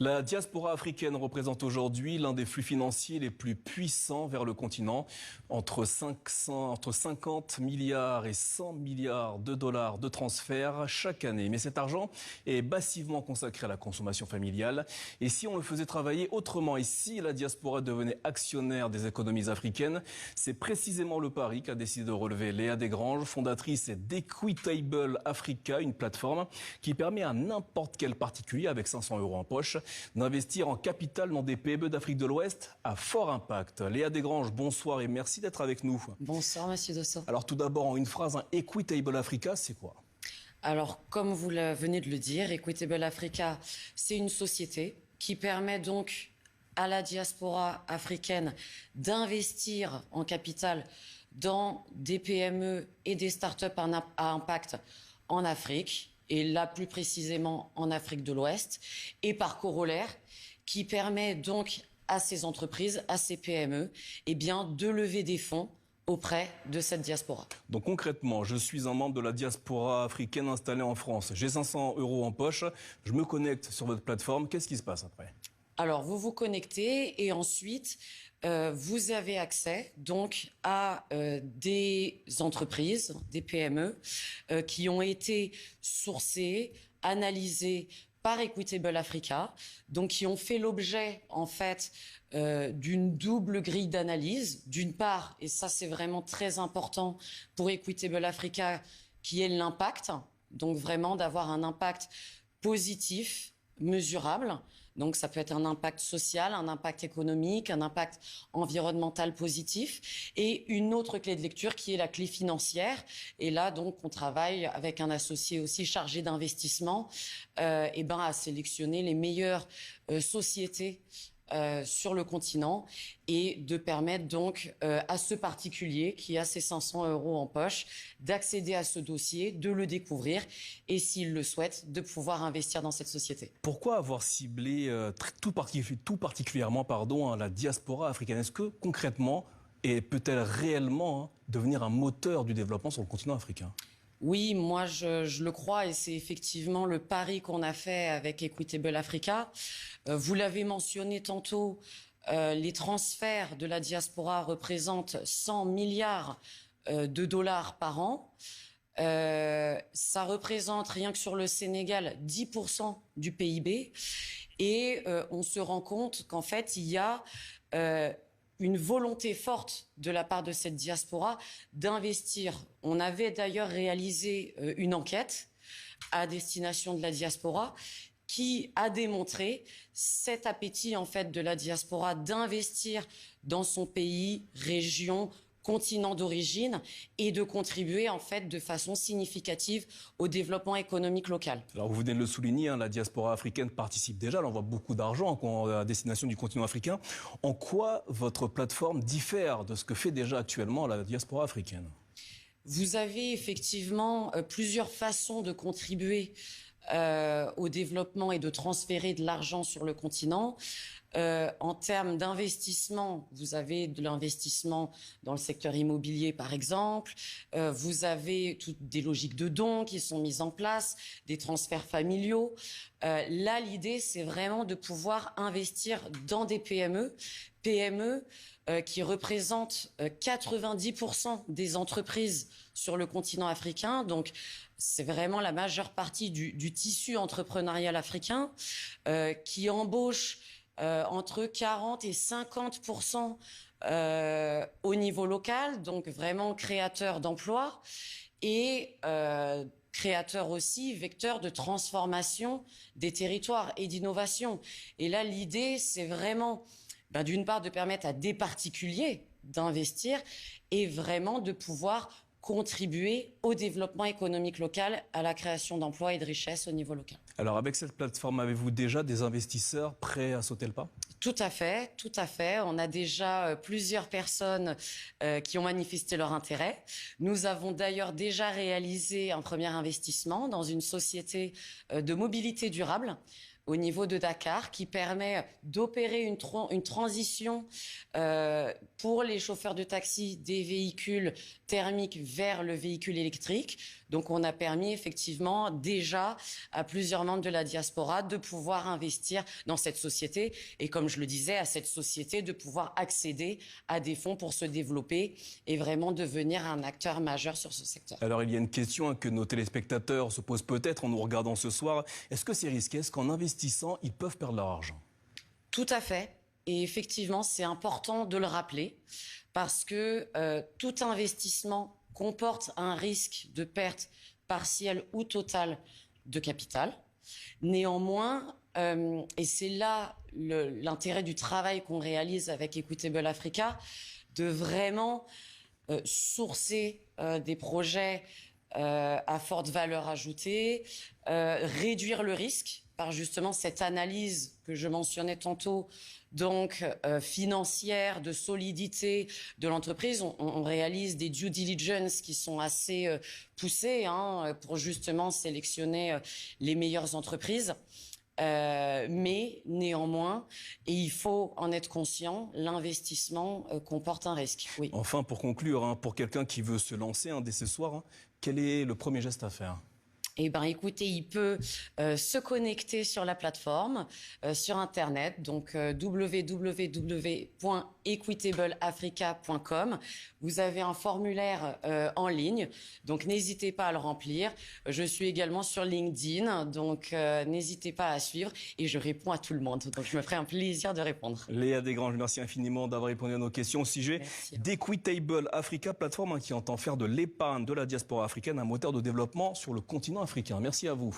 La diaspora africaine représente aujourd'hui l'un des flux financiers les plus puissants vers le continent. Entre 50 milliards et 100 milliards de dollars de transferts chaque année. Mais cet argent est massivement consacré à la consommation familiale. Et si on le faisait travailler autrement, et si la diaspora devenait actionnaire des économies africaines, c'est précisément le pari qu'a décidé de relever Léa Desgranges, fondatrice d'Equitable Africa, une plateforme qui permet à n'importe quel particulier avec 500 € en poche d'investir en capital dans des PME d'Afrique de l'Ouest à fort impact. Léa Desgranges, bonsoir et merci d'être avec nous. Bonsoir, monsieur Dosso. Alors tout d'abord, en une phrase, Equitable Africa, c'est quoi? Alors, comme vous venez de le dire, Equitable Africa, c'est une société qui permet donc à la diaspora africaine d'investir en capital dans des PME et des startups à impact en Afrique, et là plus précisément en Afrique de l'Ouest, et par corollaire, qui permet donc à ces entreprises, à ces PME, de lever des fonds auprès de cette diaspora. Donc concrètement, je suis un membre de la diaspora africaine installée en France. J'ai 500 € en poche, je me connecte sur votre plateforme. Qu'est-ce qui se passe après? Alors, vous vous connectez et ensuite, vous avez accès donc à des entreprises, des PME, qui ont été sourcées, analysées par Equitable Africa, donc qui ont fait l'objet en fait d'une double grille d'analyse. D'une part, et ça c'est vraiment très important pour Equitable Africa, qui est l'impact, donc vraiment d'avoir un impact positif, mesurable. Donc ça peut être un impact social, un impact économique, un impact environnemental positif. Et une autre clé de lecture qui est la clé financière. Et là, donc, on travaille avec un associé aussi chargé d'investissement à sélectionner les meilleures sociétés sur le continent et de permettre donc à ce particulier qui a ses 500 € en poche d'accéder à ce dossier, de le découvrir et s'il le souhaite, de pouvoir investir dans cette société. Pourquoi avoir ciblé tout particulièrement la diaspora africaine? Est-ce que concrètement, peut-elle réellement devenir un moteur du développement sur le continent africain? Oui, moi je le crois et c'est effectivement le pari qu'on a fait avec Equitable Africa. Vous l'avez mentionné tantôt, les transferts de la diaspora représentent 100 milliards de dollars par an. Ça représente rien que sur le Sénégal 10% du PIB et on se rend compte qu'en fait il y a une volonté forte de la part de cette diaspora d'investir. On avait d'ailleurs réalisé une enquête à destination de la diaspora qui a démontré cet appétit en fait de la diaspora d'investir dans son pays, région, continent d'origine et de contribuer en fait de façon significative au développement économique local. Alors vous venez de le souligner, la diaspora africaine participe déjà, elle envoie beaucoup d'argent à destination du continent africain. En quoi votre plateforme diffère de ce que fait déjà actuellement la diaspora africaine? Vous avez effectivement plusieurs façons de contribuer au développement et de transférer de l'argent sur le continent. En termes d'investissement, vous avez de l'investissement dans le secteur immobilier, par exemple. Vous avez toutes des logiques de dons qui sont mises en place, des transferts familiaux. Là, l'idée, c'est vraiment de pouvoir investir dans des PME qui représentent 90% des entreprises sur le continent africain. Donc, c'est vraiment la majeure partie du tissu entrepreneurial africain qui embauche entre 40 et 50% au niveau local, donc vraiment créateur d'emplois et créateur aussi, vecteur de transformation des territoires et d'innovation. Et là, l'idée, c'est vraiment, d'une part, de permettre à des particuliers d'investir et vraiment de pouvoir contribuer au développement économique local, à la création d'emplois et de richesses au niveau local. Alors avec cette plateforme, avez-vous déjà des investisseurs prêts à sauter le pas? Tout à fait, tout à fait. On a déjà plusieurs personnes qui ont manifesté leur intérêt. Nous avons d'ailleurs déjà réalisé un premier investissement dans une société de mobilité durable au niveau de Dakar qui permet d'opérer une transition pour les chauffeurs de taxi des véhicules thermiques vers le véhicule électrique. Donc on a permis effectivement déjà à plusieurs membres de la diaspora de pouvoir investir dans cette société et, comme je le disais, à cette société de pouvoir accéder à des fonds pour se développer et vraiment devenir un acteur majeur sur ce secteur. Alors il y a une question que nos téléspectateurs se posent peut-être en nous regardant ce soir. Est-ce que c'est risqué? Est-ce qu'en investissant, ils peuvent perdre leur argent? Tout à fait. Et effectivement, c'est important de le rappeler parce que tout investissement comporte un risque de perte partielle ou totale de capital. Néanmoins, et c'est là l'intérêt du travail qu'on réalise avec Equitable Africa, de vraiment sourcer des projets à forte valeur ajoutée, réduire le risque par justement cette analyse que je mentionnais tantôt, donc financière, de solidité de l'entreprise. On réalise des due diligence qui sont assez poussées pour justement sélectionner les meilleures entreprises. Mais néanmoins, et il faut en être conscient, l'investissement comporte un risque. Oui. Enfin, pour conclure, pour quelqu'un qui veut se lancer dès ce soir, quel est le premier geste à faire? Eh bien, écoutez, il peut se connecter sur la plateforme, sur Internet, donc www.equitableafrica.com. Vous avez un formulaire en ligne, donc n'hésitez pas à le remplir. Je suis également sur LinkedIn, donc n'hésitez pas à suivre et je réponds à tout le monde. Donc, je me ferai un plaisir de répondre. Léa Desgranges, merci infiniment d'avoir répondu à nos questions au sujet d'Equitable Africa, plateforme qui entend faire de l'épargne de la diaspora africaine un moteur de développement sur le continent africain. Merci à vous.